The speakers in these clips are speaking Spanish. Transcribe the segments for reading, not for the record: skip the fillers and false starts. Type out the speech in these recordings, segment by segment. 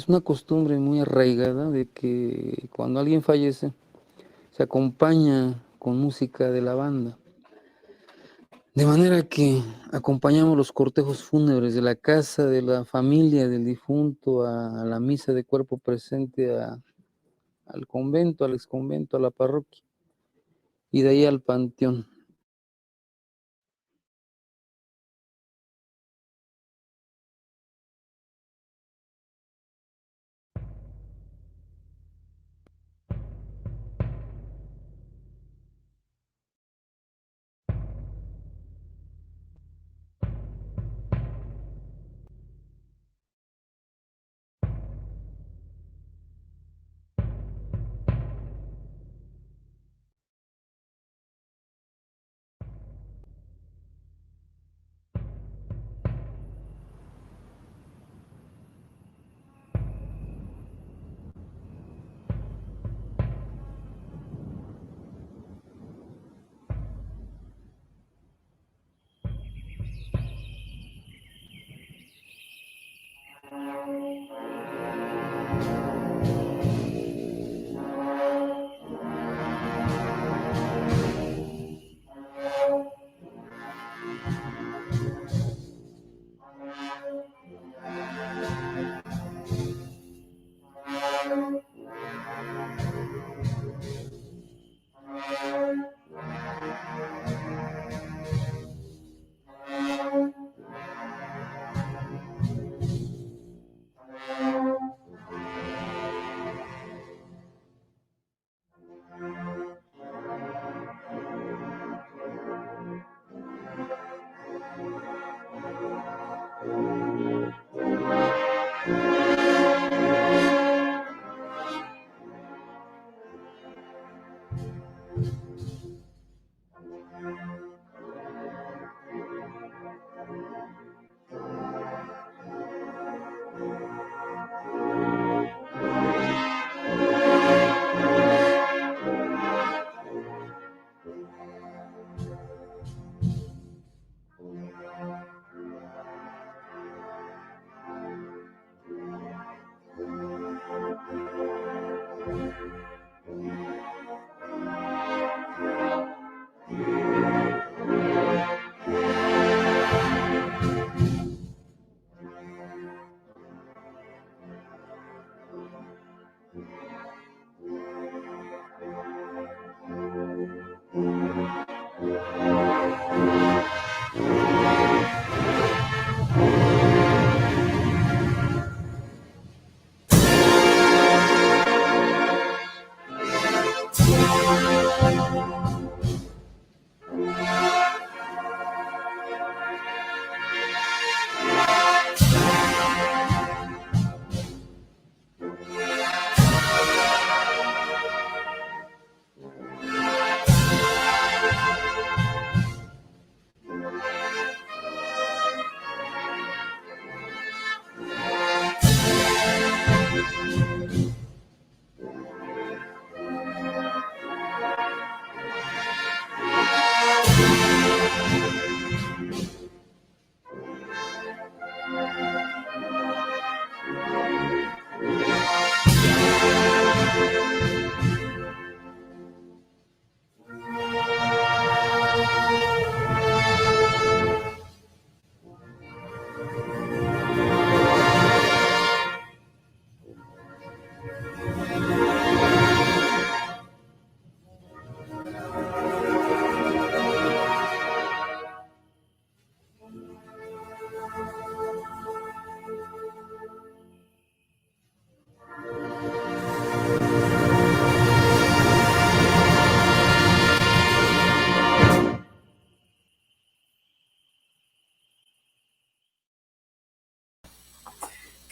es una costumbre muy arraigada de que cuando alguien fallece, se acompaña con música de la banda. De manera que acompañamos los cortejos fúnebres de la casa, de la familia del difunto, a la misa de cuerpo presente, al convento, al exconvento, a la parroquia, y de ahí al panteón.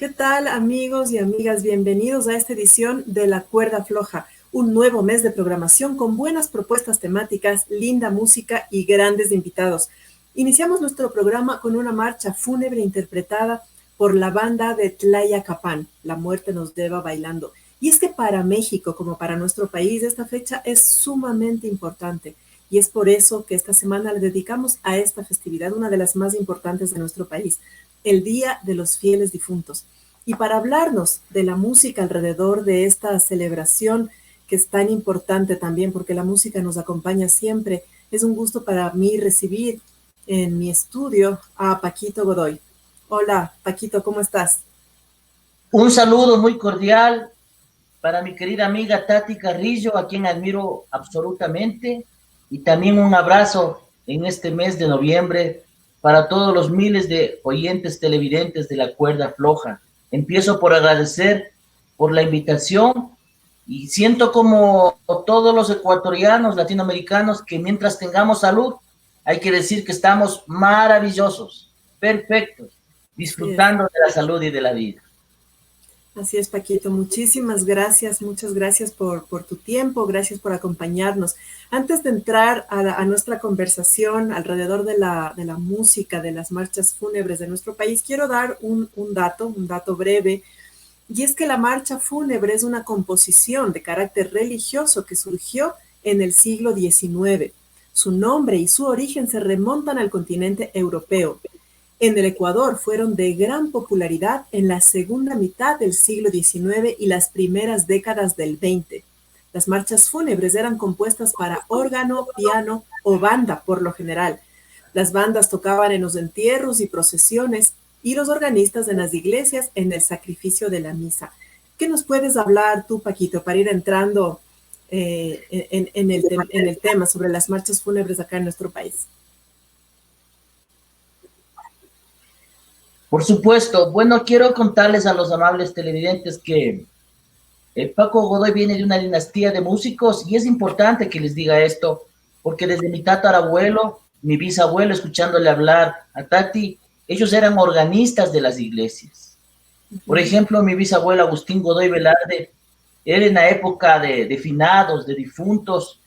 ¿Qué tal, amigos y amigas? Bienvenidos a esta edición de La Cuerda Floja, un nuevo mes de programación con buenas propuestas temáticas, linda música y grandes invitados. Iniciamos nuestro programa con una marcha fúnebre interpretada por la banda de Tlayacapan, La Muerte nos lleva bailando. Y es que para México, como para nuestro país, esta fecha es sumamente importante. Y es por eso que esta semana le dedicamos a esta festividad, una de las más importantes de nuestro país, el Día de los Fieles Difuntos. y para hablarnos de la música alrededor de esta celebración que es tan importante también, porque la música nos acompaña siempre. Es un gusto para mí recibir en mi estudio a Paquito Godoy. Hola, Paquito, ¿cómo estás? Un saludo muy cordial para mi querida amiga Tati Carrillo, a quien admiro absolutamente, y también un abrazo en este mes de noviembre para todos los miles de oyentes televidentes de La Cuerda Floja. Empiezo por agradecer por la invitación y siento como todos los ecuatorianos, latinoamericanos, que mientras tengamos salud, hay que decir que estamos maravillosos, perfectos, disfrutando de la salud y de la vida. Así es, Paquito. Muchísimas gracias, muchas gracias por tu tiempo, gracias por acompañarnos. Antes de entrar a nuestra conversación alrededor de la música, de las marchas fúnebres de nuestro país, quiero dar un dato breve, y es que la marcha fúnebre es una composición de carácter religioso que surgió en el siglo XIX. Su nombre y su origen se remontan al continente europeo. En el Ecuador fueron de gran popularidad en la segunda mitad del siglo XIX y las primeras décadas del XX. Las marchas fúnebres eran compuestas para órgano, piano o banda por lo general. Las bandas tocaban en los entierros y procesiones y los organistas en las iglesias en el sacrificio de la misa. ¿Qué nos puedes hablar tú, Paquito, para ir entrando en el tema sobre las marchas fúnebres acá en nuestro país? Por supuesto. Bueno, quiero contarles a los amables televidentes que Paco Godoy viene de una dinastía de músicos y es importante que les diga esto, porque desde mi tatarabuelo, mi bisabuelo, escuchándole hablar a Tati, ellos eran organistas de las iglesias. Por ejemplo, mi bisabuelo Agustín Godoy Velarde, él en la época de finados, de difuntos,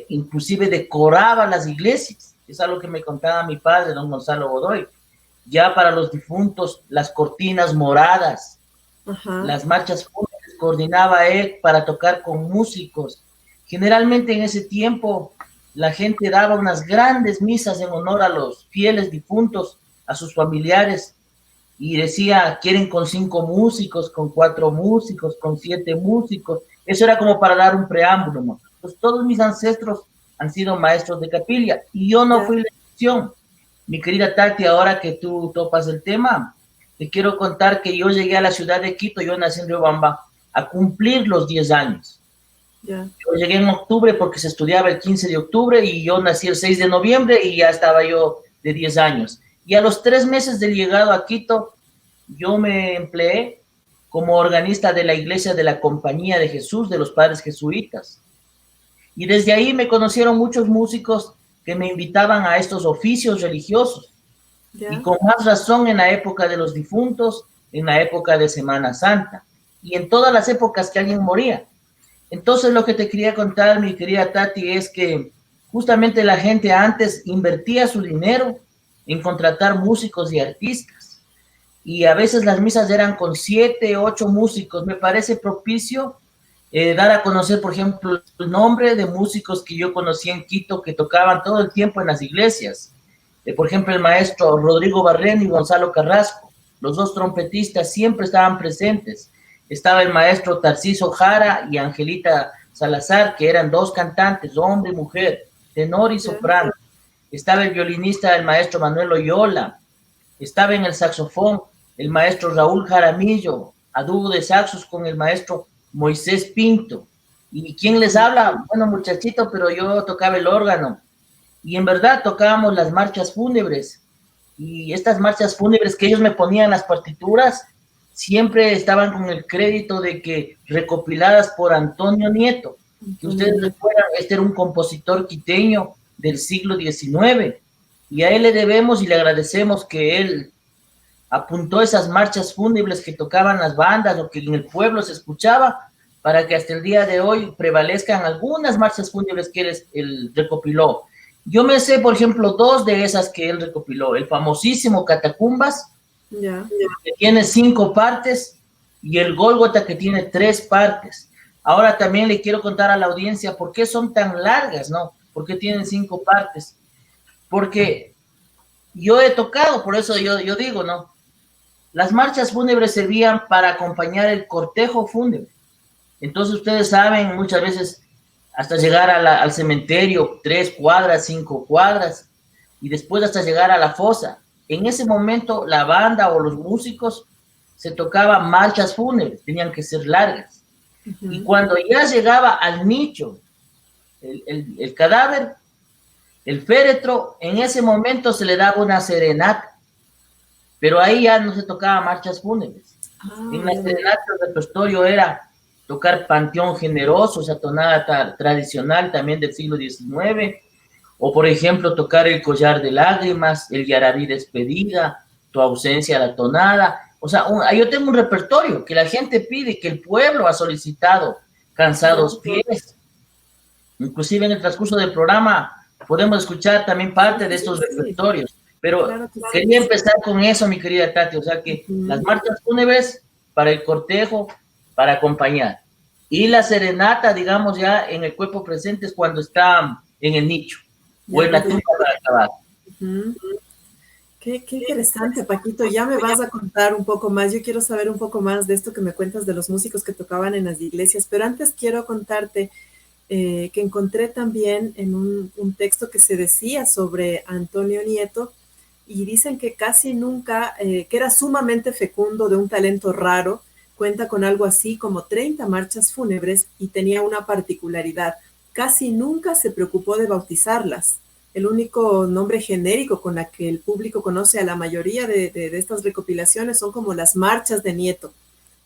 inclusive decoraba las iglesias. Es algo que me contaba mi padre, don Gonzalo Godoy. Ya para los difuntos, las cortinas moradas, las marchas fúnebres coordinaba él para tocar con músicos. Generalmente en ese tiempo la gente daba unas grandes misas en honor a los fieles difuntos, a sus familiares, y decía, quieren con 5 músicos, con 4 músicos, con 7 músicos. Eso era como para dar un preámbulo, ¿no? Pues todos mis ancestros han sido maestros de capilla y yo no fui la excepción. Mi querida Tati, ahora que tú topas el tema, te quiero contar que yo llegué a la ciudad de Quito, yo nací en Riobamba, a cumplir los 10 años. Yo llegué en octubre porque se estudiaba el 15 de octubre y yo nací el 6 de noviembre y ya estaba yo de 10 años. Y a los 3 meses de llegado a Quito, yo me empleé como organista de la iglesia de la Compañía de Jesús, de los Padres Jesuitas. Y desde ahí me conocieron muchos músicos que me invitaban a estos oficios religiosos. Y con más razón en la época de los difuntos, en la época de Semana Santa y en todas las épocas que alguien moría. Entonces lo que te quería contar, mi querida Tati, es que justamente la gente antes invertía su dinero en contratar músicos y artistas. Y a veces las misas eran con 7, 8 músicos. Me parece propicio dar a conocer, por ejemplo, el nombre de músicos que yo conocí en Quito que tocaban todo el tiempo en las iglesias. Por ejemplo, el maestro Rodrigo Barreno y Gonzalo Carrasco, los 2 trompetistas siempre estaban presentes. Estaba el maestro Tarciso Jara y Angelita Salazar, que eran 2 cantantes, hombre y mujer, tenor y soprano. Estaba el violinista, el maestro Manuel Loyola. Estaba en el saxofón el maestro Raúl Jaramillo, a dúo de saxos con el maestro Moisés Pinto. ¿Y quién les habla? Bueno, muchachito, pero yo tocaba el órgano. Y en verdad tocábamos las marchas fúnebres. Y estas marchas fúnebres que ellos me ponían las partituras, siempre estaban con el crédito de que recopiladas por Antonio Nieto, que ustedes recuerdan, este era un compositor quiteño del siglo XIX. Y a él le debemos y le agradecemos que él apuntó esas marchas fúnebres que tocaban las bandas o que en el pueblo se escuchaba, para que hasta el día de hoy prevalezcan algunas marchas fúnebres que él recopiló. Yo me sé, por ejemplo, 2 de esas que él recopiló. El famosísimo Catacumbas, que tiene 5 partes, y el Gólgota, que tiene 3 partes. Ahora también le quiero contar a la audiencia por qué son tan largas, ¿no? ¿Por qué tienen 5 partes? Porque yo he tocado, por eso yo digo, ¿no? las marchas fúnebres servían para acompañar el cortejo fúnebre. Entonces ustedes saben, muchas veces hasta llegar al cementerio, 3 cuadras, 5 cuadras, y después hasta llegar a la fosa. En ese momento la banda o los músicos se tocaban marchas fúnebres, tenían que ser largas. Y cuando ya llegaba al nicho, el cadáver, el féretro, en ese momento se le daba una serenata, pero ahí ya no se tocaba marchas fúnebres. En la serenata el repertorio era tocar Panteón Generoso, esa tonada tradicional también del siglo XIX, o por ejemplo tocar El Collar de Lágrimas, El Yararí Despedida, Tu Ausencia la Tonada. O sea, yo tengo un repertorio que la gente pide, que el pueblo ha solicitado, Cansados Pies. Inclusive en el transcurso del programa podemos escuchar también parte de estos repertorios. Pero quería empezar con eso, mi querida Tati. O sea que las marchas fúnebres para el cortejo, para acompañar. Y la serenata, digamos, ya en el cuerpo presente es cuando está en el nicho o en la tumba para acabar. Qué interesante, Paquito. Ya me vas a contar un poco más. Yo quiero saber un poco más de esto que me cuentas de los músicos que tocaban en las iglesias. Pero antes quiero contarte que encontré también en un texto que se decía sobre Antonio Nieto, y dicen que casi nunca, que era sumamente fecundo, de un talento raro, cuenta con algo así como 30 marchas fúnebres y tenía una particularidad: casi nunca se preocupó de bautizarlas. El único nombre genérico con la que el público conoce a la mayoría de estas recopilaciones son como las marchas de Nieto.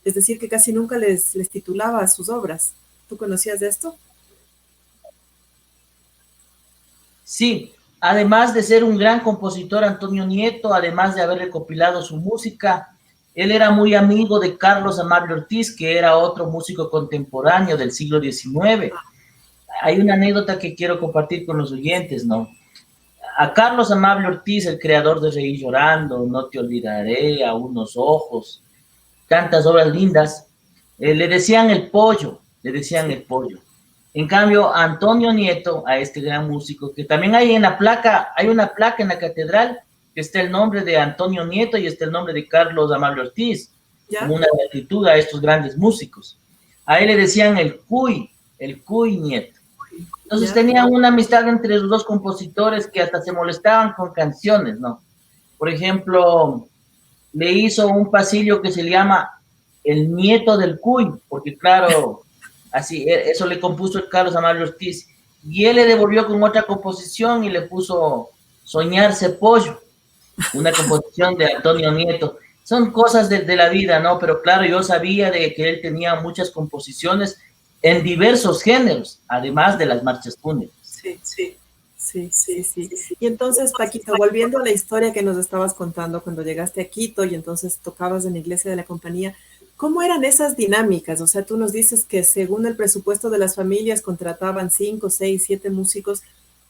Es decir, que casi nunca les titulaba a sus obras. ¿Tú conocías de esto? Sí, además de ser un gran compositor, Antonio Nieto, además de haber recopilado su música, él era muy amigo de Carlos Amable Ortiz, que era otro músico contemporáneo del siglo XIX. Hay una anécdota que quiero compartir con los oyentes, ¿no? A Carlos Amable Ortiz, el creador de Reír Llorando, No te olvidaré, A unos ojos, tantas obras lindas, le decían el pollo, le decían el pollo. En cambio, a Antonio Nieto, a este gran músico, que también hay en la placa, hay una placa en la catedral que está el nombre de Antonio Nieto y está el nombre de Carlos Amable Ortiz, como una gratitud a estos grandes músicos. A él le decían el Cuy Nieto. Entonces tenían una amistad entre los dos compositores que hasta se molestaban con canciones, ¿no? Por ejemplo, le hizo un pasillo que se llama El Nieto del Cuy, porque claro, así, eso le compuso el Carlos Amable Ortiz, y él le devolvió con otra composición y le puso Soñarse Pollo, una composición de Antonio Nieto. Son cosas de la vida, ¿no? Pero claro, yo sabía de que él tenía muchas composiciones en diversos géneros, además de las marchas fúnebres. Sí. Y entonces, Paquito, volviendo a la historia que nos estabas contando cuando llegaste a Quito y entonces tocabas en la iglesia de la compañía, ¿cómo eran esas dinámicas? O sea, tú nos dices que según el presupuesto de las familias contrataban 5, 6, 7 músicos.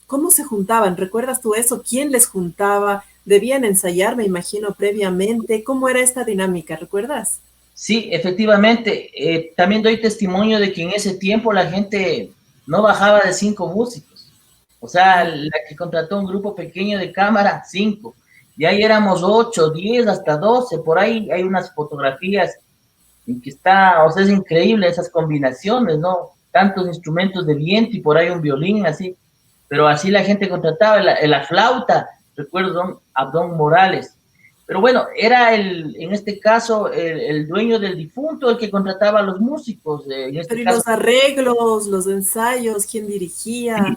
¿Cómo se juntaban? ¿Recuerdas tú eso? ¿Quién les juntaba? ¿Debían ensayar, me imagino, previamente? ¿Cómo era esta dinámica? ¿Recuerdas? Sí, efectivamente. También doy testimonio de que en ese tiempo la gente no bajaba de 5 músicos. O sea, la que contrató un grupo pequeño de cámara, 5. Y ahí éramos 8, 10, hasta 12. Por ahí hay unas fotografías en que está, o sea, es increíble esas combinaciones, ¿no? Tantos instrumentos de viento y por ahí un violín, así. Pero así la gente contrataba. La flauta, recuerdo a Don Morales. Pero bueno, era en este caso, el dueño del difunto el que contrataba a los músicos. Pero ¿y los arreglos, los ensayos, quién dirigía? Sí.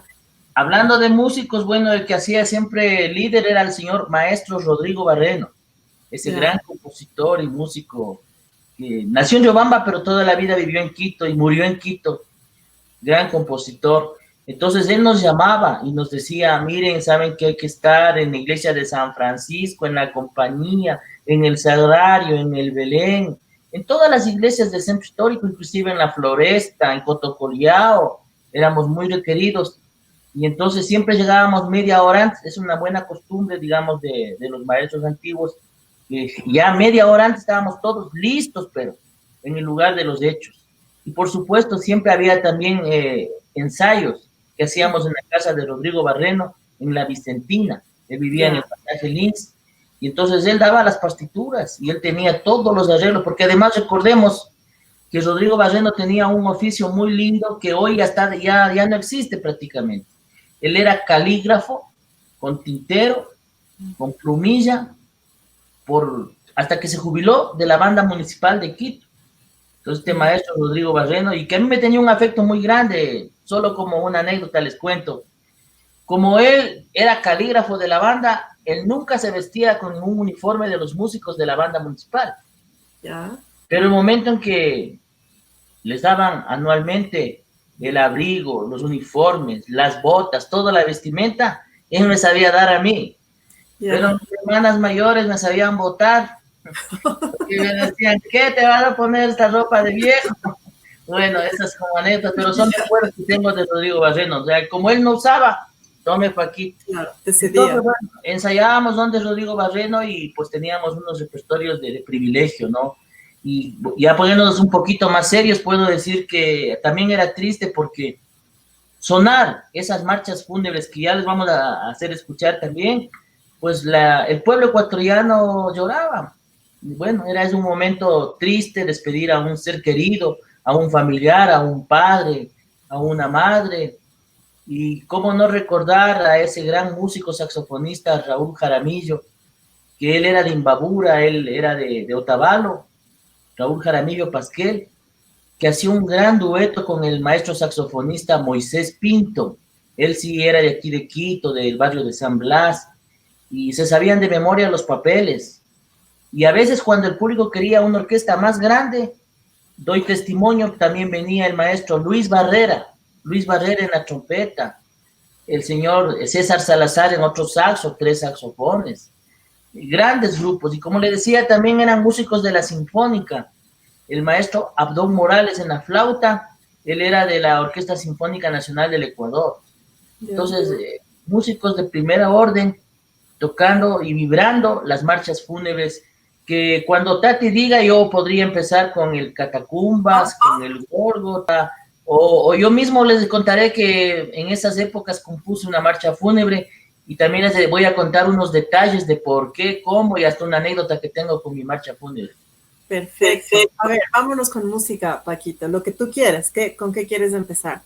Hablando de músicos, bueno, el que hacía siempre líder era el señor maestro Rodrigo Barreno, ese gran compositor y músico que nació en Riobamba, pero toda la vida vivió en Quito y murió en Quito. Gran compositor. Entonces él nos llamaba y nos decía, miren, saben que hay que estar en la iglesia de San Francisco, en la compañía, en el Sagrario, en el Belén, en todas las iglesias del centro histórico, inclusive en la Floresta, en Cotocollao, éramos muy requeridos. Y entonces siempre llegábamos media hora antes. Es una buena costumbre, digamos, de los maestros antiguos. Ya media hora antes estábamos todos listos, pero en el lugar de los hechos. Y por supuesto siempre había también ensayos que hacíamos en la casa de Rodrigo Barreno, en la Vicentina. Él vivía en el pasaje Lins. Y entonces él daba las partituras y él tenía todos los arreglos, porque además recordemos que Rodrigo Barreno tenía un oficio muy lindo que hoy ya no existe prácticamente. Él era calígrafo, con tintero, con plumilla, hasta que se jubiló de la banda municipal de Quito. Entonces este maestro Rodrigo Barreno, y que a mí me tenía un afecto muy grande, solo como una anécdota les cuento. Como él era calígrafo de la banda, él nunca se vestía con ningún uniforme de los músicos de la banda municipal. ¿Ya? Pero el momento en que les daban anualmente el abrigo, los uniformes, las botas, toda la vestimenta, él me sabía dar a mí. ¿Ya? Pero mis hermanas mayores me sabían botar. Y me decían, ¿qué te van a poner esta ropa de viejo? Bueno, esas como anécdotas, pero son recuerdos que tengo de Rodrigo Barreno. O sea, como él no usaba, tome pa' aquí. Claro, te cedía. Entonces, bueno, ensayábamos donde Rodrigo Barreno y pues teníamos unos repertorios de privilegio, ¿no? Y ya poniéndonos un poquito más serios, puedo decir que también era triste porque sonar esas marchas fúnebres que ya les vamos a hacer escuchar también, pues el pueblo ecuatoriano lloraba. Y bueno, es un momento triste despedir a un ser querido, a un familiar, a un padre, a una madre. Y cómo no recordar a ese gran músico saxofonista Raúl Jaramillo, que él era de Imbabura, él era de Otavalo, Raúl Jaramillo Pasquel, que hacía un gran dueto con el maestro saxofonista Moisés Pinto. Él sí era de aquí de Quito, del barrio de San Blas, y se sabían de memoria los papeles. Y a veces cuando el público quería una orquesta más grande, doy testimonio, también venía el maestro Luis Barrera en la trompeta, el señor César Salazar en otro saxo, 3 saxofones, grandes grupos, y como le decía, también eran músicos de la Sinfónica, el maestro Abdón Morales en la flauta, él era de la Orquesta Sinfónica Nacional del Ecuador. Entonces, músicos de primera orden, tocando y vibrando las marchas fúnebres, que cuando Tati diga yo podría empezar con el Catacumbas, con el Górgota, o yo mismo les contaré que en esas épocas compuse una marcha fúnebre y también les voy a contar unos detalles de por qué, cómo y hasta una anécdota que tengo con mi marcha fúnebre. Perfecto. A ver, vámonos con música, Paquito, lo que tú quieras. ¿Con qué quieres empezar?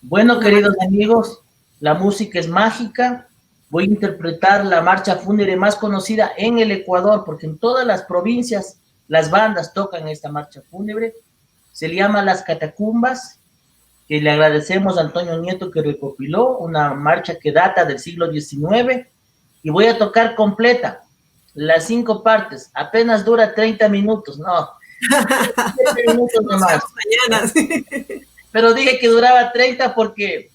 Bueno, queridos amigos, la música es mágica. Voy a interpretar la marcha fúnebre más conocida en el Ecuador, porque en todas las provincias las bandas tocan esta marcha fúnebre. Se le llama Las Catacumbas, que le agradecemos a Antonio Nieto que recopiló, una marcha que data del siglo XIX, y voy a tocar completa, las 5 partes, apenas dura 30 minutos, no, 7 minutos nomás. Mañana. Pero dije que duraba 30 porque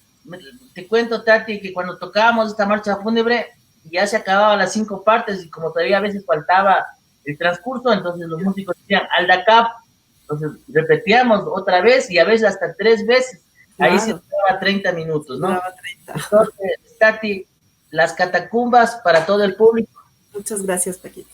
te cuento, Tati, que cuando tocábamos esta marcha fúnebre ya se acababan las 5 partes y como todavía a veces faltaba el transcurso, entonces los músicos decían Aldacap, entonces repetíamos otra vez y a veces hasta 3 veces. Claro. Ahí se duraba 30 minutos, ¿no? Duraba 30. Entonces, Tati, Las Catacumbas para todo el público. Muchas gracias, Paquito.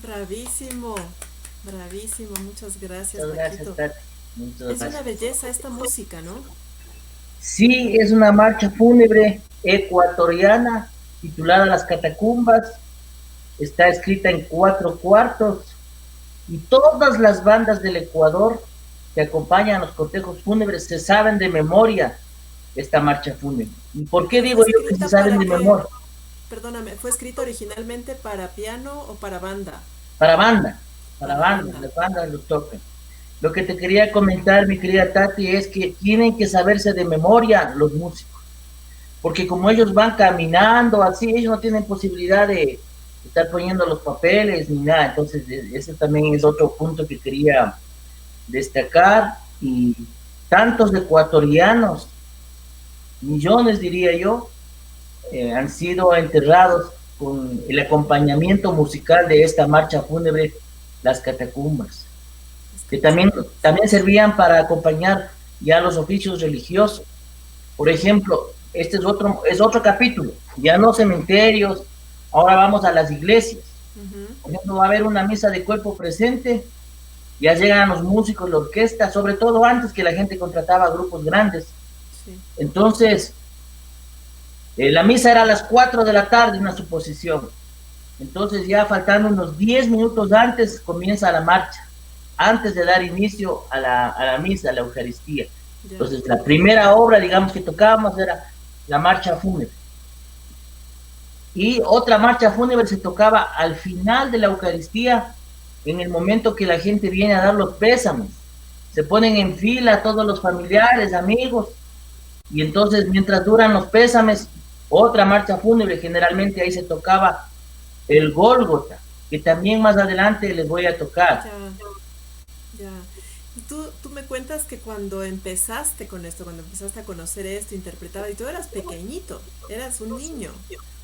Bravísimo, bravísimo, muchas gracias, Muchas gracias, Paquito. Tati. Muchas Es una gracias. belleza esta música, ¿no? Sí, es una marcha fúnebre ecuatoriana titulada Las Catacumbas. Está escrita en 4/4 y todas las bandas del Ecuador que acompañan los cortejos fúnebres se saben de memoria esta marcha fúnebre. ¿Y por qué Pero digo fue yo que se escrita saben para de qué, memoria? perdóname, ¿fue escrita originalmente para piano o para banda? Para banda, para Para banda, banda. las bandas lo tocan. Lo que te quería comentar, mi querida Tati, es que tienen que saberse de memoria los músicos, porque como ellos van caminando así, ellos no tienen posibilidad de estar poniendo los papeles ni nada. Entonces, ese también es otro punto que quería destacar. Y tantos ecuatorianos, millones diría yo, han sido enterrados con el acompañamiento musical de esta marcha fúnebre, Las Catacumbas, que también servían para acompañar ya los oficios religiosos. Por ejemplo, este es otro capítulo, ya no cementerios, ahora vamos a las iglesias. Por ejemplo, va a haber una misa de cuerpo presente, ya llegan los músicos, la orquesta, sobre todo antes que la gente contrataba grupos grandes. Sí. Entonces, la misa era a las 4 de la tarde, una suposición. Entonces, ya faltando unos 10 minutos antes, comienza la marcha, antes de dar inicio a la misa, a la Eucaristía. Ya. Entonces, la primera obra, digamos, que tocábamos era la marcha fúnebre. Y otra marcha fúnebre se tocaba al final de la Eucaristía, en el momento que la gente viene a dar los pésames. Se ponen en fila todos los familiares, amigos, y entonces mientras duran los pésames, otra marcha fúnebre, generalmente ahí se tocaba el Gólgota, que también más adelante les voy a tocar. Ya, ya. Y tú me cuentas que cuando empezaste con esto, cuando empezaste a conocer esto, interpretar, y tú eras pequeñito, eras un niño.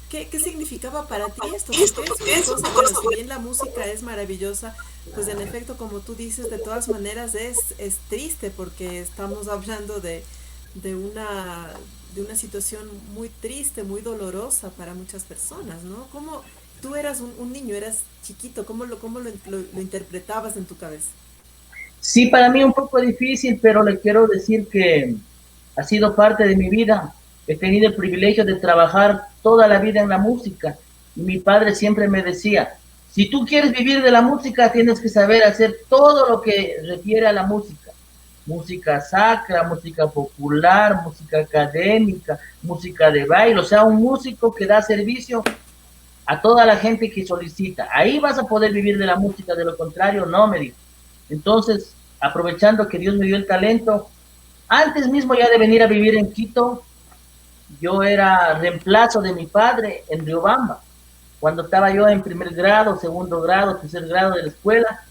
¿Qué significaba para ti esto? Porque es una cosa, bueno, si bien la música es maravillosa, pues en efecto, como tú dices, de todas maneras es triste porque estamos hablando de una, de una situación muy triste, muy dolorosa para muchas personas, ¿no? ¿Cómo tú eras un niño, eras chiquito, cómo lo interpretabas en tu cabeza? Sí, para mí un poco difícil, pero le quiero decir que ha sido parte de mi vida. He tenido el privilegio de trabajar toda la vida en la música y mi padre siempre me decía, si tú quieres vivir de la música, tienes que saber hacer todo lo que refiere a la música. Música sacra, música popular, música académica, música de baile, o sea, un músico que da servicio a toda la gente que solicita. Ahí vas a poder vivir de la música, de lo contrario, no, me dijo. Entonces, aprovechando que Dios me dio el talento, antes mismo ya de venir a vivir en Quito, yo era reemplazo de mi padre en Riobamba. Cuando estaba yo en primer grado, segundo grado, tercer grado de la escuela,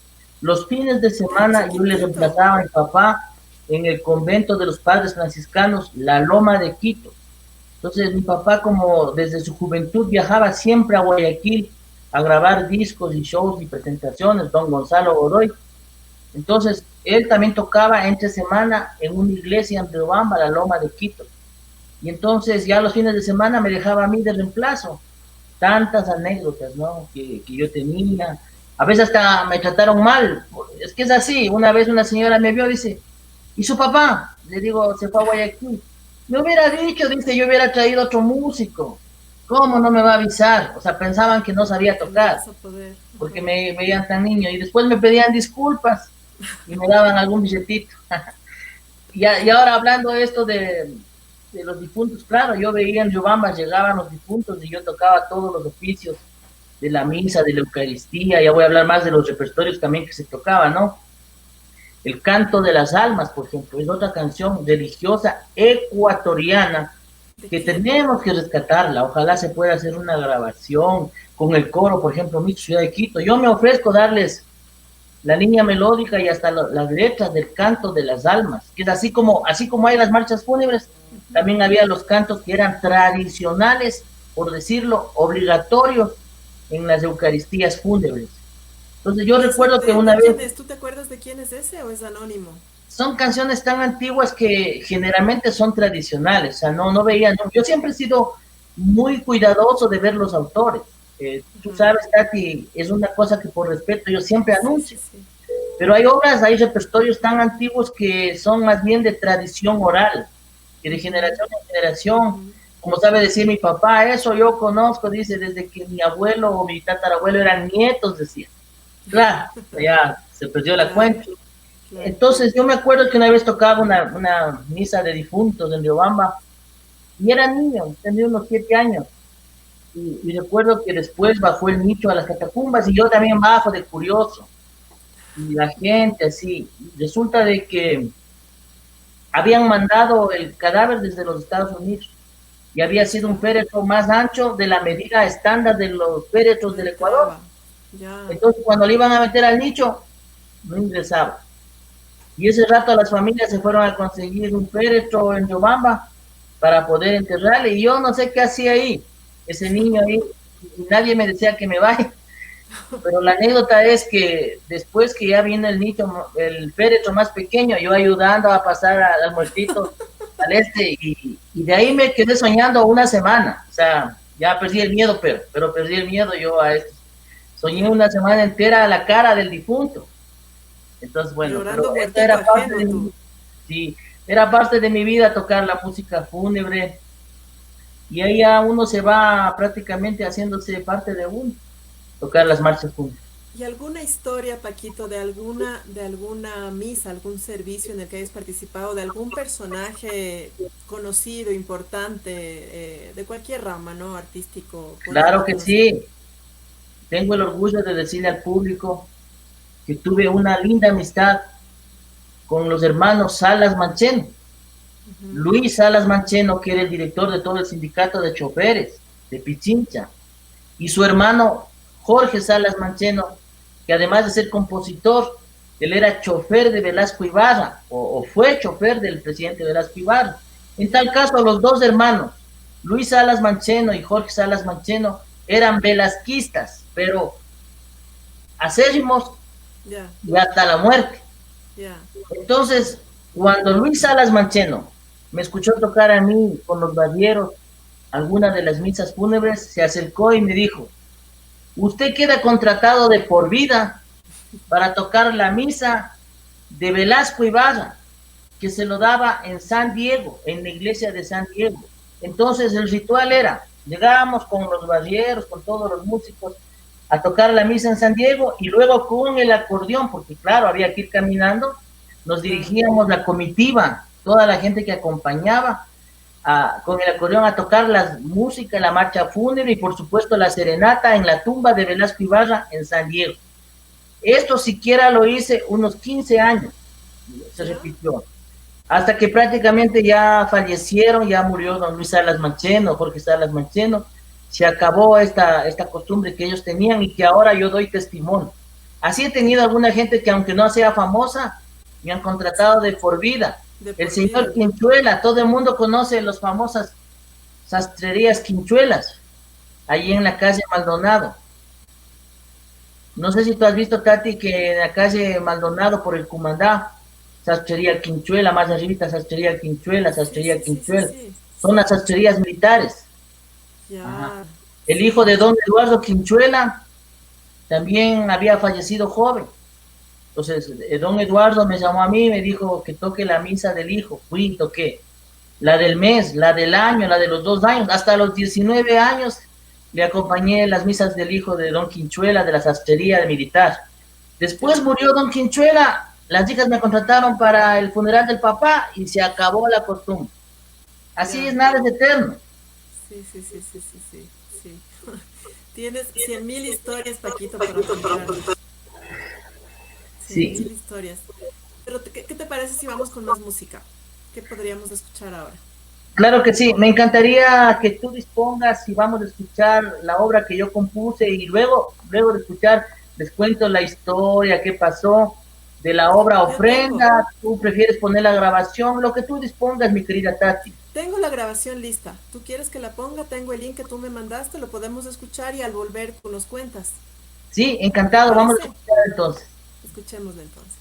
los fines de Ah, semana yo le chiquitito. reemplazaba a mi papá en el convento de los padres franciscanos, La Loma de Quito. Entonces mi papá, como desde su juventud viajaba siempre a Guayaquil a grabar discos y shows y presentaciones, don Gonzalo Godoy. Entonces él también tocaba entre semana en una iglesia en Riobamba, La Loma de Quito. Y entonces ya los fines de semana me dejaba a mí de reemplazo. Tantas anécdotas, ¿no? Que yo tenía. A veces hasta me trataron mal. Es que es así. Una vez una señora me vio, dice, ¿y su papá? Le digo, se fue a Guayaquil. Me hubiera dicho, dice, yo hubiera traído otro músico. ¿Cómo no me va a avisar? O sea, pensaban que no sabía Que no tocar, vas a poder. porque Ajá. me veían tan niño. Y después me pedían disculpas y me daban algún billetito. Y ahora hablando de esto de los difuntos, claro, yo veía en Riobamba, llegaban los difuntos y yo tocaba todos los oficios de la misa, de la Eucaristía. Ya voy a hablar más de los repertorios también que se tocaban, ¿no? El Canto de las Almas, por ejemplo, es otra canción religiosa ecuatoriana ¿De que quién? tenemos que rescatarla. Ojalá se pueda hacer una grabación con el coro, por ejemplo, mi ciudad de Quito. Yo me ofrezco darles la línea melódica y hasta las letras del Canto de las Almas, que es así como hay las marchas fúnebres, también había los cantos que eran tradicionales, por decirlo, obligatorios en las Eucaristías fúnebres. Entonces yo ¿Y ese recuerdo que de una quién vez es? ¿Tú te acuerdas de quién es ese o es anónimo? son canciones tan antiguas que generalmente son tradicionales, o sea, no veían, no. Yo siempre he sido muy cuidadoso de ver los autores. Tú sabes, Tati, es una cosa que por respeto yo siempre anuncio. Sí, sí. Pero hay obras, hay repertorios tan antiguos que son más bien de tradición oral, que de generación en generación. Como sabe decir mi papá, eso yo conozco, dice, desde que mi abuelo o mi tatarabuelo eran nietos, decía. Claro, ya se perdió la cuenta. Claro. Entonces yo me acuerdo que una vez tocaba una misa de difuntos en Riobamba y era niño, tenía unos 7 años. Y recuerdo que después bajó el nicho a las catacumbas y yo también bajo de curioso. Y la gente así, resulta de que habían mandado el cadáver desde los Estados Unidos y había sido un féretro más ancho de la medida estándar de los féretros del Ecuador. Ya. Entonces cuando le iban a meter al nicho, no ingresaba. Y ese rato las familias se fueron a conseguir un féretro en Yobamba para poder enterrarle. Y yo no sé qué hacía ahí, ese niño ahí, y nadie me decía que me vaya. Pero la anécdota es que después que ya vino el nicho, el féretro más pequeño, yo ayudando a pasar al muertito, al y de ahí me quedé soñando una semana. O sea, ya perdí el miedo, pero perdí el miedo yo a esto. Soñé una semana entera a la cara del difunto. Entonces, bueno, Llorando pero esta era parte ajeno, de mi, sí, era parte de mi vida tocar la música fúnebre y ahí ya uno se va prácticamente haciéndose parte de uno, tocar las marchas fúnebres. ¿Y alguna historia, Paquito, de alguna misa, algún servicio en el que hayas participado, de algún personaje conocido, importante, de cualquier rama, ¿no? Artístico, Claro político, que no sé. sí, tengo el orgullo de decirle al público que tuve una linda amistad con los hermanos Salas Mancheno. Luis Salas Mancheno, que era el director de todo el sindicato de choferes de Pichincha, y su hermano Jorge Salas Mancheno, que además de ser compositor, él era chofer de Velasco Ibarra, o fue chofer del presidente Velasco Ibarra. En tal caso, los dos hermanos, Luis Salas Mancheno y Jorge Salas Mancheno, eran velasquistas, pero acérrimos Ya, y hasta la muerte. ya. Entonces, cuando Luis Salas Mancheno me escuchó tocar a mí con los barrieros alguna de las misas fúnebres, se acercó y me dijo, usted queda contratado de por vida para tocar la misa de Velasco Ibarra, que se lo daba en San Diego, en la iglesia de San Diego. Entonces el ritual era, llegábamos con los barrieros, con todos los músicos, a tocar la misa en San Diego y luego con el acordeón, porque claro, había que ir caminando, nos dirigíamos la comitiva, toda la gente que acompañaba con el acordeón a tocar la música, la marcha fúnebre y por supuesto la serenata en la tumba de Velasco Ibarra en San Diego. Esto siquiera lo hice unos 15 años, se repitió, hasta que prácticamente ya fallecieron, ya murió don Luis Salas Mancheno, Jorge Salas Mancheno, se acabó esta costumbre que ellos tenían y que ahora yo doy testimonio. Así he tenido alguna gente que aunque no sea famosa, me han contratado de por vida. El señor Quinchuela, todo el mundo conoce las famosas sastrerías Quinchuelas, allí en la calle Maldonado. No sé si tú has visto, Tati, que en la calle Maldonado por el Cumandá, sastrería Quinchuela, más arribita sastrería Quinchuela, sastrería Quinchuela. Son las sastrerías militares. Ya. El hijo de don Eduardo Quinchuela también había fallecido joven. Entonces, don Eduardo me llamó a mí y me dijo que toque la misa del hijo. Fui y toqué. La del mes, la del año, la de los 2 años, hasta los 19 años le acompañé en las misas del hijo de don Quinchuela, de la sastrería de militar. Después murió don Quinchuela, las hijas me contrataron para el funeral del papá y se acabó la costumbre. Así es, nada es eterno. Sí, sí, sí, sí, sí, sí, sí. Tienes 100.000 historias, Paquito, para contar. Sí. 100.000 historias. Pero, ¿qué te parece si vamos con más música? ¿Qué podríamos escuchar ahora? Claro que sí, me encantaría que tú dispongas y vamos a escuchar la obra que yo compuse y luego de escuchar les cuento la historia, qué pasó de la obra Ofrenda. Tú prefieres poner la grabación, lo que tú dispongas, mi querida Tati. Tengo la grabación lista. ¿Tú quieres que la ponga? Tengo el link que tú me mandaste, lo podemos escuchar y al volver tú nos cuentas. Sí, encantado, vamos a escuchar entonces. Escuchémosla entonces.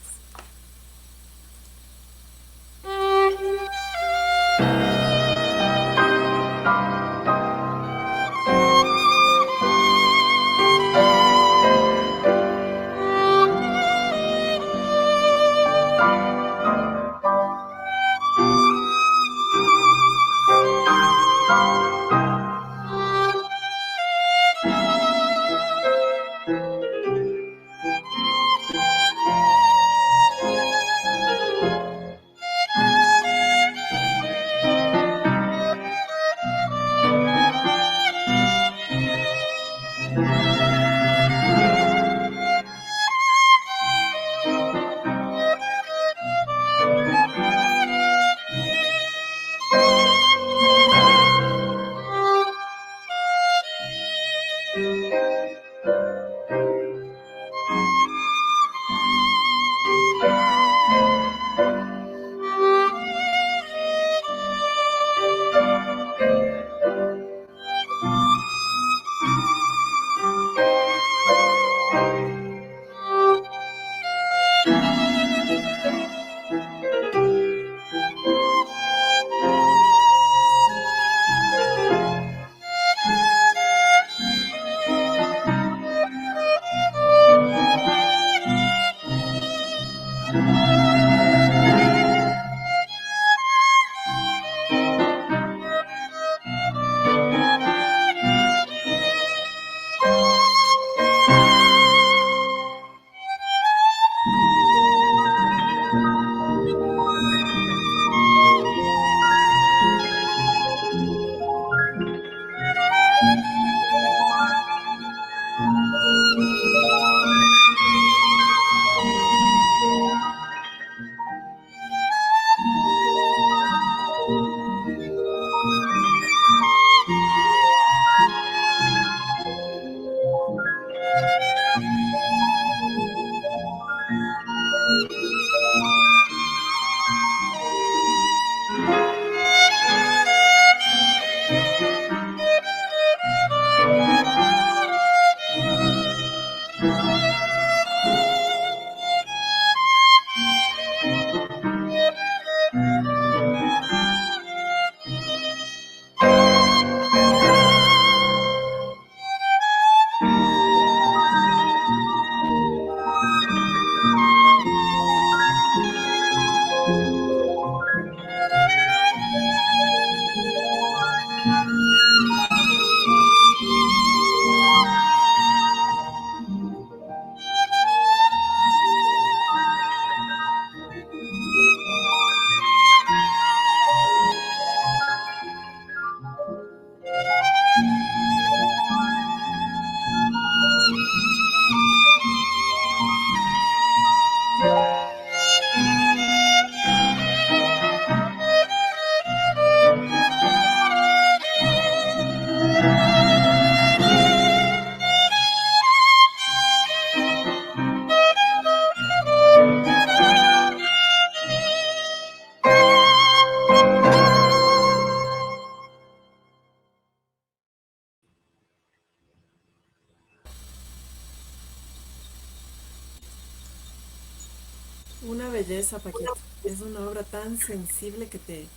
Una belleza, Paquito. Es una obra tan sensible que te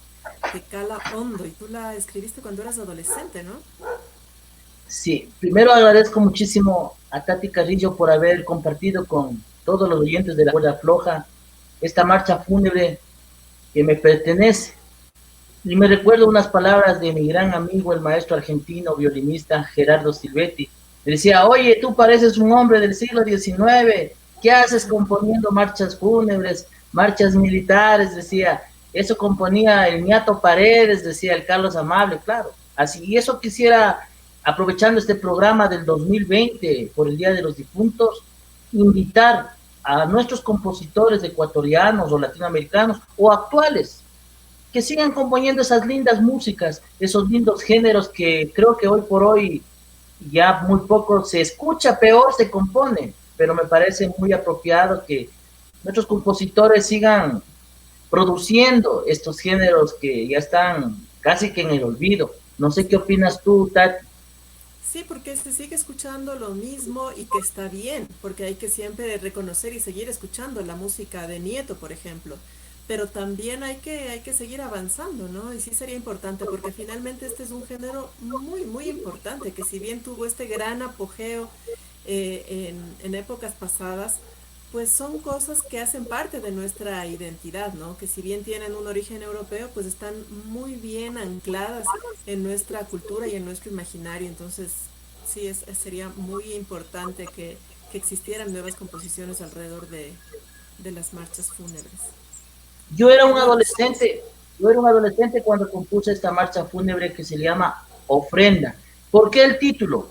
cala hondo. Y tú la escribiste cuando eras adolescente, ¿no? Sí, primero agradezco muchísimo a Tati Carrillo por haber compartido con todos los oyentes de La Cuerda Floja esta marcha fúnebre que me pertenece. Y me recuerdo unas palabras de mi gran amigo, el maestro argentino violinista Gerardo Silvetti. Me decía, oye, tú pareces un hombre del siglo XIX, ¿qué haces componiendo marchas fúnebres, marchas militares? Decía, eso componía el Ñato Paredes, decía el Carlos Amable, claro. Así, y eso quisiera, aprovechando este programa del 2020 por el Día de los Difuntos, invitar a nuestros compositores ecuatorianos o latinoamericanos o actuales que sigan componiendo esas lindas músicas, esos lindos géneros que creo que hoy por hoy ya muy poco se escucha, peor se compone, pero me parece muy apropiado que nuestros compositores sigan produciendo estos géneros que ya están casi que en el olvido. No sé qué opinas tú, Tati. Sí, porque se sigue escuchando lo mismo y que está bien, porque hay que siempre reconocer y seguir escuchando la música de Nieto, por ejemplo. Pero también hay que seguir avanzando, ¿no? Y sí sería importante, porque finalmente este es un género muy, muy importante, que si bien tuvo este gran apogeo en épocas pasadas, pues son cosas que hacen parte de nuestra identidad, ¿no? Que si bien tienen un origen europeo, pues están muy bien ancladas en nuestra cultura y en nuestro imaginario. Entonces, sí, sería muy importante que existieran nuevas composiciones alrededor de las marchas fúnebres. Yo era un Bueno, adolescente, yo era un adolescente cuando compuse esta marcha fúnebre que se llama Ofrenda. ¿Por qué el título?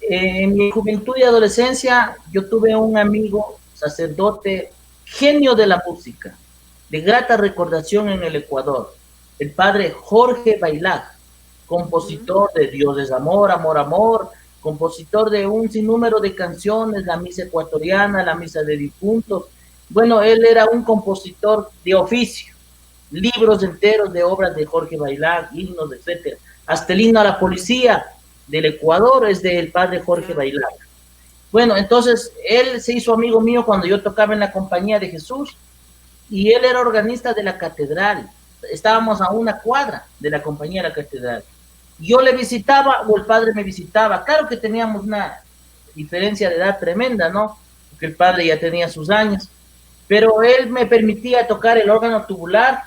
En mi juventud y adolescencia yo tuve un amigo, sacerdote, genio de la música, de grata recordación en el Ecuador, el padre Jorge Bailaj, mm, compositor de Dios es amor, amor, amor, compositor de un sinnúmero de canciones, la misa ecuatoriana, la misa de difuntos. Bueno, él era un compositor de oficio, libros enteros de obras de Jorge Bailán, himnos, etcétera. Hasta el himno a la policía del Ecuador es del padre Jorge Bailán. Bueno, entonces él se hizo amigo mío cuando yo tocaba en la Compañía de Jesús y él era organista de la catedral. Estábamos a una cuadra de la Compañía de la Catedral. Yo le visitaba o el padre me visitaba. Claro que teníamos una diferencia de edad tremenda, ¿no? Porque el padre ya tenía sus años. Pero él me permitía tocar el órgano tubular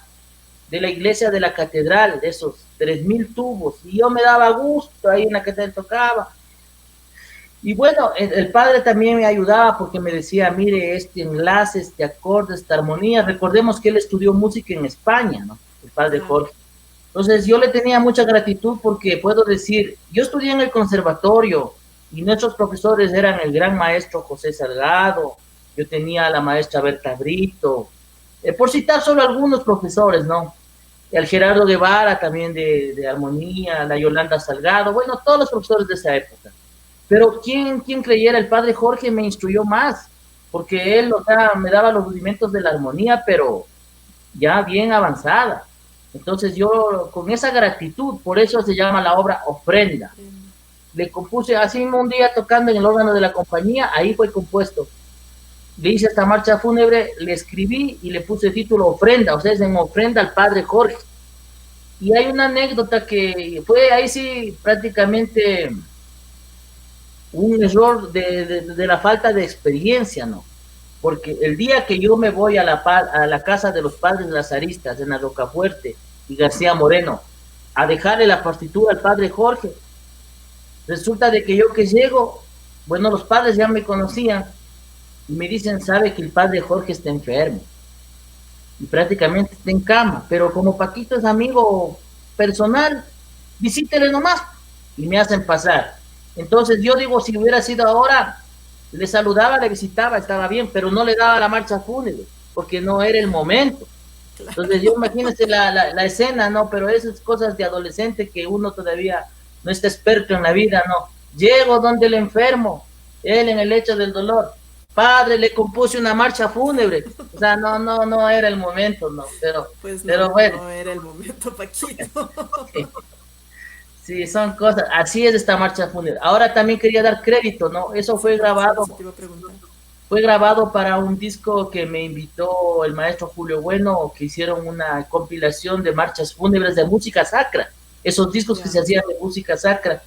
de la iglesia de la catedral, de esos 3000 tubos. Y yo me daba gusto, ahí en la catedral tocaba. Y bueno, el padre también me ayudaba porque me decía, mire, este enlace, este acorde, esta armonía. Recordemos que él estudió música en España, ¿no? El padre Jorge. Entonces yo le tenía mucha gratitud porque puedo decir, yo estudié en el conservatorio y nuestros profesores eran el gran maestro José Salgado, yo tenía a la maestra Berta Brito, por citar solo algunos profesores, ¿no? El Gerardo Guevara también de armonía, la Yolanda Salgado, bueno, todos los profesores de esa época. Pero ¿quién creyera? El padre Jorge me instruyó más, porque él, o sea, me daba los rudimentos de la armonía, pero ya bien avanzada. Entonces yo, con esa gratitud, por eso se llama la obra Ofrenda. Le compuse así un día tocando en el órgano de la compañía, ahí fue compuesto. Le hice esta marcha fúnebre, le escribí y le puse el título Ofrenda, o sea, es en ofrenda al padre Jorge. Y hay una anécdota que fue ahí sí prácticamente un error de la falta de experiencia, ¿no? Porque el día que yo me voy a la casa de los padres lazaristas en la Rocafuerte y García Moreno a dejarle la partitura al padre Jorge, resulta de que yo que llego, bueno, los padres ya me conocían y me dicen, sabe que el padre Jorge está enfermo y prácticamente está en cama, pero como Paquito es amigo personal, visítele nomás y me hacen pasar. Entonces yo digo, si hubiera sido ahora, le saludaba, le visitaba, estaba bien, pero no le daba la marcha fúnebre, porque no era el momento. Entonces yo imagínense la escena, ¿no? Pero esas cosas de adolescente que uno todavía no está experto en la vida, ¿no? Llego donde el enfermo, él en el lecho del dolor. Padre, le compuse una marcha fúnebre. O sea, no era el momento, ¿no? Pues no, pero bueno. no era el momento, Paquito. Sí, son cosas, así es esta marcha fúnebre. Ahora también quería dar crédito, ¿no? Eso fue grabado, fue grabado para un disco que me invitó el maestro Julio Bueno, que hicieron una compilación de marchas fúnebres de música sacra, esos discos que se hacían de música sacra.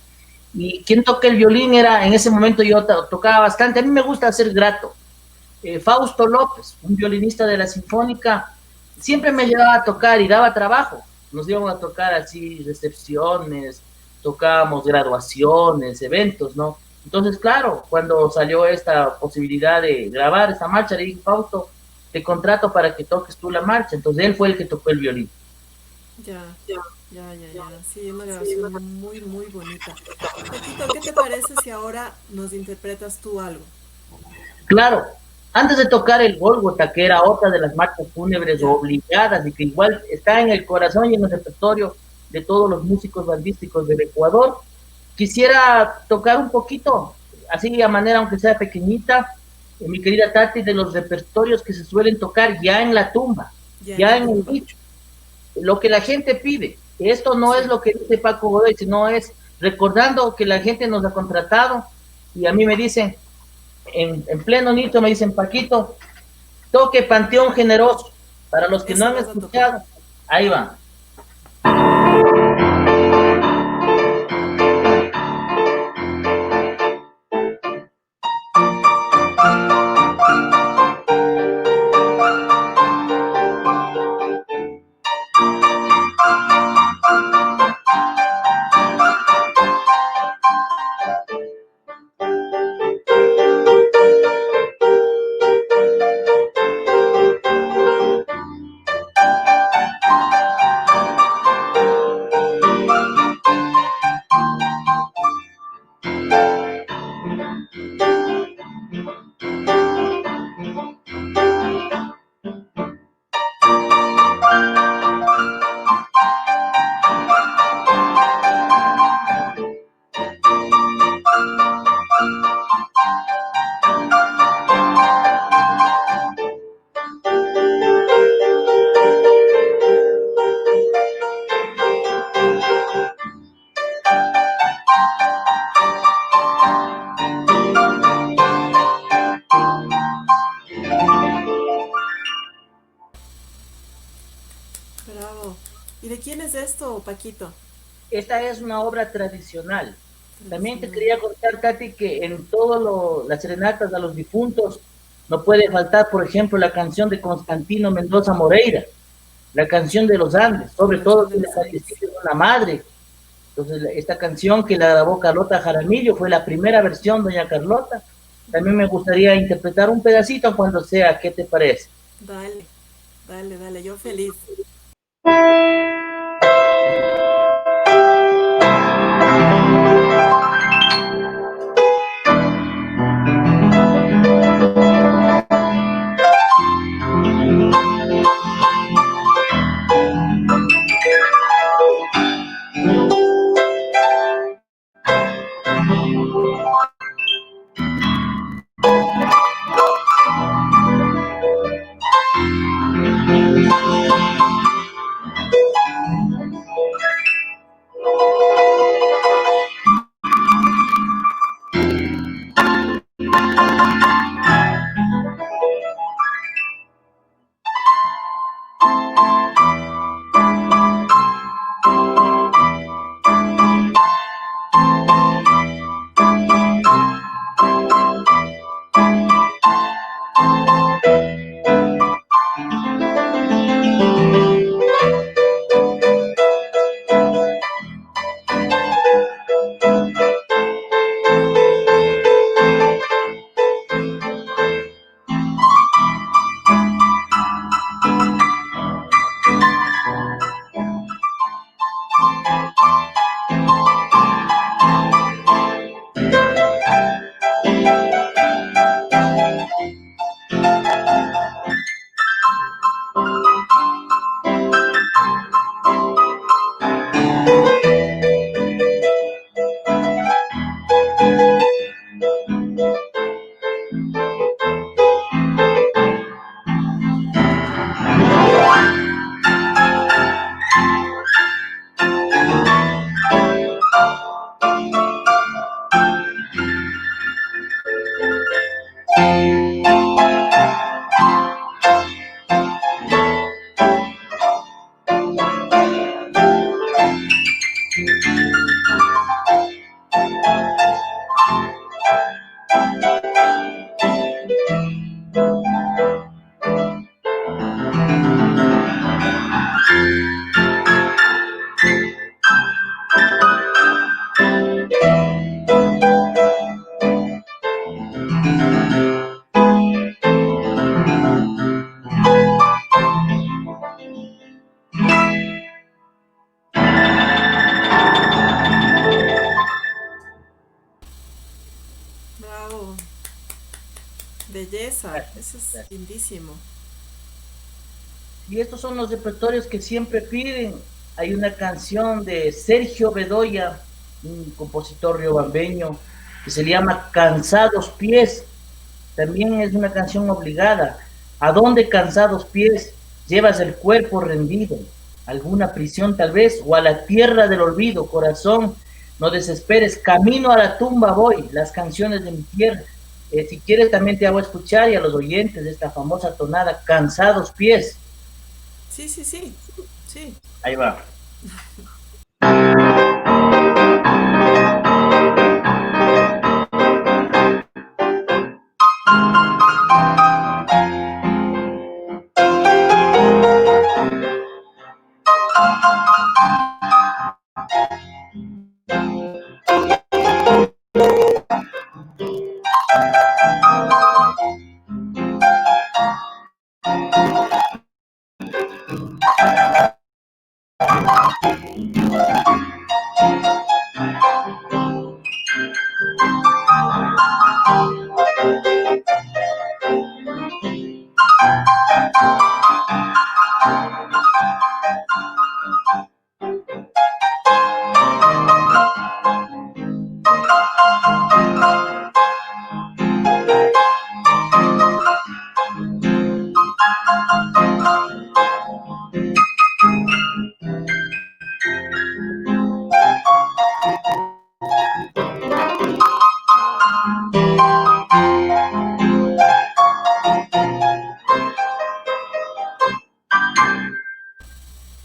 Y quien toca el violín era, en ese momento yo tocaba bastante, a mí me gusta ser grato. Fausto López, un violinista de la Sinfónica, siempre me llevaba a tocar y daba trabajo. Nos íbamos a tocar así recepciones, tocábamos graduaciones, eventos, ¿no? Entonces, claro, cuando salió esta posibilidad de grabar esta marcha, le dije, Fausto, te contrato para que toques tú la marcha. Entonces él fue el que tocó el violín. Ya. Sí, una grabación muy, muy bonita. Paquito, ¿qué te parece si ahora nos interpretas tú algo? Claro, antes de tocar el Gólgota, que era otra de las marchas fúnebres obligadas y que igual está en el corazón y en el repertorio de todos los músicos bandísticos del Ecuador, quisiera tocar un poquito, así a manera aunque sea pequeñita, mi querida Tati, de los repertorios que se suelen tocar ya en la tumba, ya en el dicho, lo que la gente pide. Esto no es lo que dice Paco Godoy, sino es recordando que la gente nos ha contratado y a mí me dicen, en pleno nito me dicen, Paquito, toque Panteón Generoso. Para los que no han escuchado, ahí va. Bravo. ¿Y de quién es esto, Paquito? Esta es una obra tradicional. También te Tradicional. quería contar, Tati, que en todas las serenatas a los difuntos no puede faltar, por ejemplo, la canción de Constantino Mendoza Moreira, la canción de los Andes, La sobre todo canción de si le los Andes. falleciste de una madre. Entonces, esta canción que la grabó Carlota Jaramillo fue la primera versión, doña Carlota. También me gustaría interpretar un pedacito cuando sea, ¿qué te parece? Dale, dale, dale, yo feliz. Bravo. Belleza. Gracias, Eso es gracias. lindísimo. Y estos son los repertorios que siempre piden. Hay una canción de Sergio Bedoya, un compositor riobambeño, que se llama Cansados Pies. También es una canción obligada. ¿A dónde cansados pies llevas el cuerpo rendido? ¿Alguna prisión tal vez? ¿O a la tierra del olvido? Corazón, no desesperes, camino a la tumba voy, las canciones de mi tierra. Si quieres también te hago escuchar y a los oyentes de esta famosa tonada, Cansados Pies. Sí, sí, sí. Sí. Ahí va.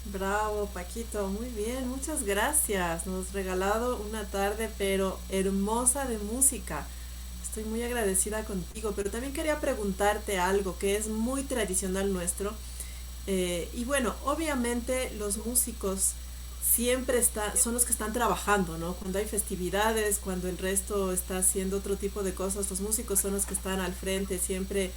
Bravo, Paquito, muy bien, muchas gracias. Nos has regalado una tarde, pero hermosa de música. Estoy muy agradecida contigo, pero también quería preguntarte algo que es muy tradicional nuestro. Y bueno, obviamente los músicos son los que están trabajando, ¿no? Cuando hay festividades, cuando el resto está haciendo otro tipo de cosas, los músicos son los que están al frente, siempre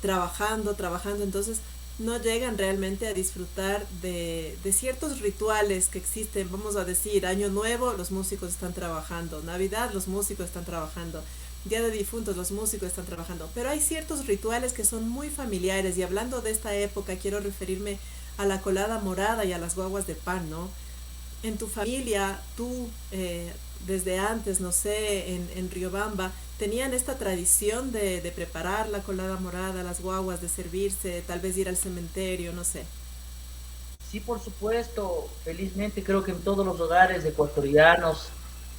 trabajando, trabajando. Entonces no llegan realmente a disfrutar de ciertos rituales que existen. Vamos a decir, Año Nuevo, los músicos están trabajando. Navidad, los músicos están trabajando. Día de Difuntos, los músicos están trabajando. Pero hay ciertos rituales que son muy familiares. Y hablando de esta época, quiero referirme a la colada morada y a las guaguas de pan, ¿no? En tu familia, tú, desde antes, no sé, en Riobamba, tenían esta tradición de preparar la colada morada, las guaguas, de servirse, tal vez ir al cementerio, no sé. Sí, por supuesto, felizmente creo que en todos los hogares ecuatorianos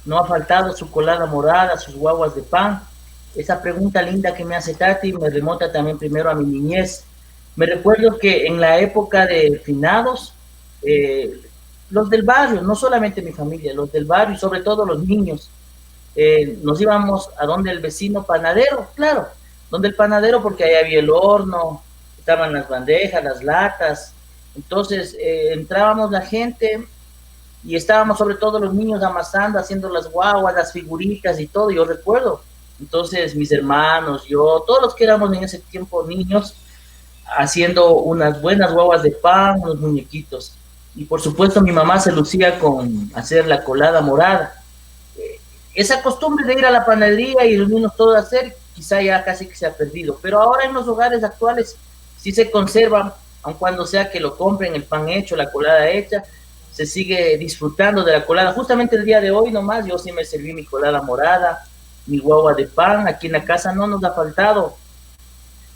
no ha faltado su colada morada, sus guaguas de pan. Esa pregunta linda que me hace Tati me remonta también primero a mi niñez. Me recuerdo que en la época de finados, eh, los del barrio, no solamente mi familia, los del barrio y sobre todo los niños, nos íbamos a donde el vecino panadero, claro, donde el panadero porque ahí había el horno, estaban las bandejas, las latas. Entonces entrábamos la gente y estábamos sobre todo los niños amasando, haciendo las guaguas, las figuritas y todo, yo recuerdo. Entonces mis hermanos, yo, todos los que éramos en ese tiempo niños, haciendo unas buenas guaguas de pan, unos muñequitos. Y por supuesto mi mamá se lucía con hacer la colada morada. Esa costumbre de ir a la panadería y reunirnos todos a hacer, quizá ya casi que se ha perdido. Pero ahora en los hogares actuales sí se conservan, aun cuando sea que lo compren el pan hecho, la colada hecha, se sigue disfrutando de la colada. Justamente el día de hoy nomás, yo sí me serví mi colada morada, mi guagua de pan. Aquí en la casa no nos ha faltado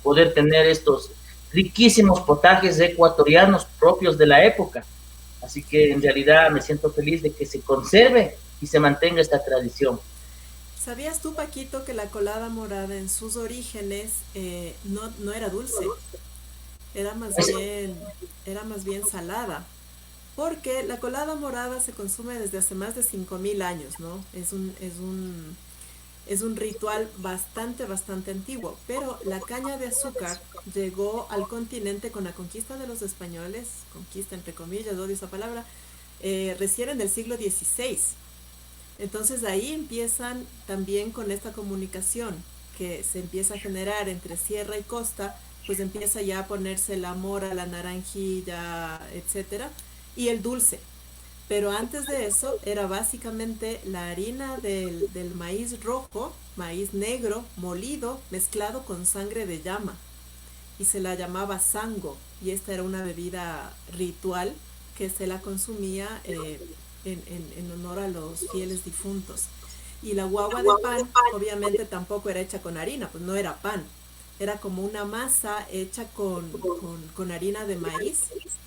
poder tener estos riquísimos potajes ecuatorianos propios de la época. Así que en realidad me siento feliz de que se conserve y se mantenga esta tradición. ¿Sabías tú, Paquito, que la colada morada en sus orígenes no era dulce? Era más bien, era más bien salada. Porque la colada morada se consume desde hace más de 5000 años, ¿no? Es un ritual bastante, bastante antiguo, pero la caña de azúcar llegó al continente con la conquista de los españoles, conquista entre comillas, odio esa palabra, recién en el siglo XVI. Entonces ahí empiezan también con esta comunicación que se empieza a generar entre sierra y costa, pues empieza ya a ponerse la mora, la naranjilla, etcétera, y el dulce. Pero antes de eso era básicamente la harina del maíz rojo, maíz negro, molido, mezclado con sangre de llama. Y se la llamaba sango. Y esta era una bebida ritual que se la consumía en honor a los fieles difuntos. Y la guagua de pan, obviamente tampoco era hecha con harina, pues no era pan. Era como una masa hecha con harina de maíz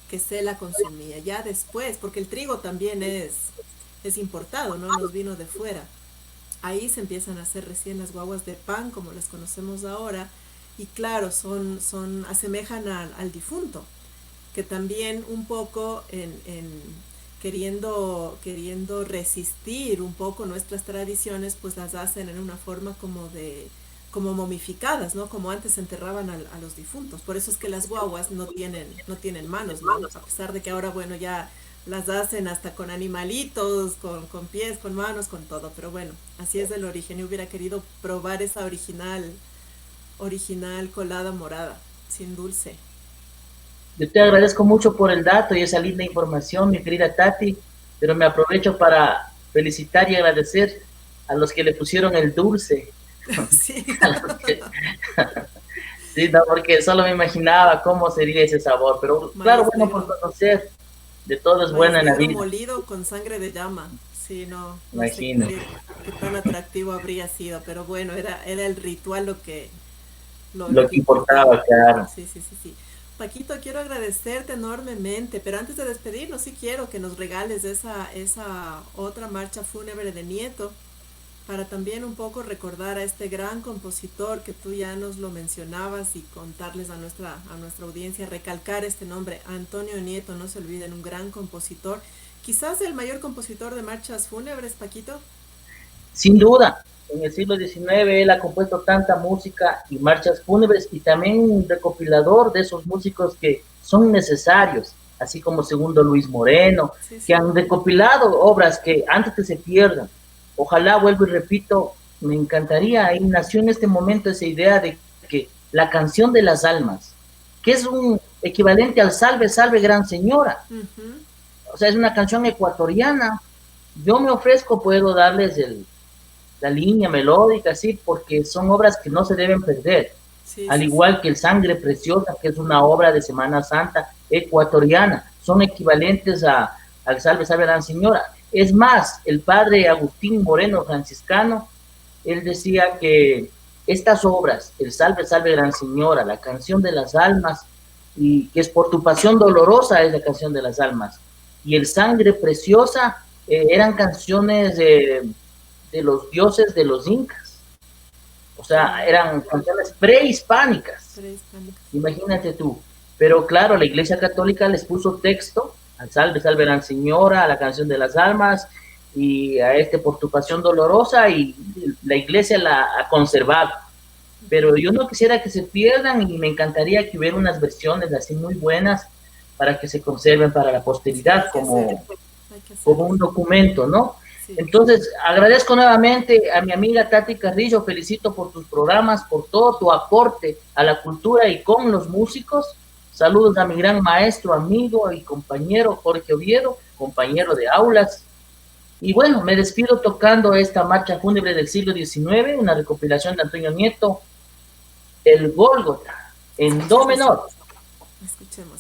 que se la consumía. Ya después, porque el trigo también es importado, ¿no? Nos vino de fuera. Ahí se empiezan a hacer recién las guaguas de pan, como las conocemos ahora, y claro, asemejan al difunto, que también un poco queriendo resistir un poco nuestras tradiciones, pues las hacen en una forma como momificadas, ¿no? Como antes enterraban a los difuntos. Por eso es que las guaguas no tienen manos, ¿no? A pesar de que ahora, bueno, ya las hacen hasta con animalitos, con pies, con manos, con todo. Pero bueno, así es el origen. Yo hubiera querido probar esa original colada morada, sin dulce. Yo te agradezco mucho por el dato y esa linda información, mi querida Tati, pero me aprovecho para felicitar y agradecer a los que le pusieron el dulce. Sí. Sí, no, porque solo me imaginaba cómo sería ese sabor, pero claro, Maíz bueno, por negro. conocer, de todo es Maíz bueno en la negro vida, molido con sangre de llama. Sí, no sé imagino. qué tan atractivo habría sido, pero bueno, era el ritual lo Lo que que importaba. importaba, claro. Sí, sí, sí, sí. Paquito, quiero agradecerte enormemente, pero antes de despedirnos, sí quiero que nos regales esa otra marcha fúnebre de Nieto, para también un poco recordar a este gran compositor que tú ya nos lo mencionabas y contarles a nuestra audiencia, recalcar este nombre, Antonio Nieto, no se olviden, un gran compositor, quizás el mayor compositor de marchas fúnebres, Paquito. Sin duda, en el siglo XIX él ha compuesto tanta música y marchas fúnebres y también un recopilador de esos músicos que son necesarios, así como Segundo Luis Moreno, Sí, que sí. han recopilado obras que antes que se pierdan. Ojalá, vuelvo y repito, me encantaría, ahí nació en este momento esa idea de que la canción de las almas, que es un equivalente al Salve, Salve, Gran Señora, Ujú. o sea, es una canción ecuatoriana. Yo me ofrezco, puedo darles la línea melódica, sí, porque son obras que no se deben perder, Sí, al sí, sí. igual que el Sangre Preciosa, que es una obra de Semana Santa ecuatoriana, son equivalentes al Salve, Salve Gran Señora. Es más, el padre Agustín Moreno, franciscano, él decía que estas obras, el Salve, Salve Gran Señora, la canción de las almas, y que es por tu pasión dolorosa es la canción de las almas, y el Sangre Preciosa, eran canciones de los dioses de los incas, o sea, Claro, eran canciones prehispánicas, prehispánicas. imagínate tú. Pero claro, la Iglesia Católica les puso texto al Salve, Salve Gran Señora, a la canción de las almas y a este Por tu pasión dolorosa, y la Iglesia la ha conservado. Pero yo no quisiera que se pierdan y me encantaría que hubiera unas versiones así muy buenas para que se conserven para la Sí, posteridad hay que hacerlo. Hay que como hacerlo. un documento, ¿no? Sí. Entonces, agradezco nuevamente a mi amiga Tati Carrillo, felicito por tus programas, por todo tu aporte a la cultura y con los músicos. Saludos a mi gran maestro, amigo y compañero Jorge Oviedo, compañero de aulas. Y bueno, me despido tocando esta marcha fúnebre del siglo XIX, una recopilación de Antonio Nieto, El Gólgota, en do Escuchemos. menor. Escuchemos.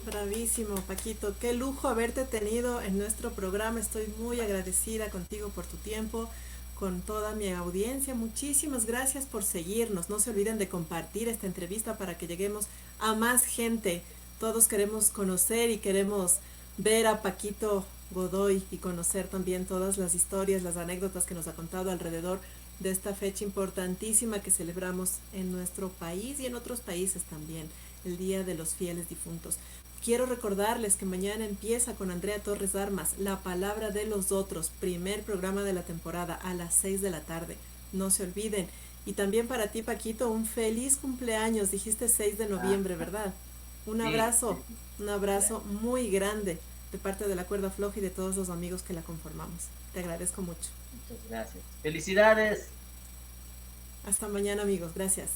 Bravísimo, Paquito. Qué lujo haberte tenido en nuestro programa. Estoy muy agradecida contigo por tu tiempo, con toda mi audiencia. Muchísimas gracias por seguirnos. No se olviden de compartir esta entrevista para que lleguemos a más gente. Todos queremos conocer y queremos ver a Paquito Godoy y conocer también todas las historias, las anécdotas que nos ha contado alrededor de esta fecha importantísima que celebramos en nuestro país y en otros países también, el Día de los Fieles Difuntos. Quiero recordarles que mañana empieza con Andrea Torres Armas, La Palabra de los Otros, primer programa de la temporada a las 6 de la tarde. No se olviden. Y también para ti, Paquito, un feliz cumpleaños. Dijiste 6 de noviembre, ¿verdad? Un Sí, abrazo, sí. un abrazo muy grande de parte de la Cuerda Floja y de todos los amigos que la conformamos. Te agradezco mucho. Muchas gracias. Felicidades. Hasta mañana, amigos. Gracias.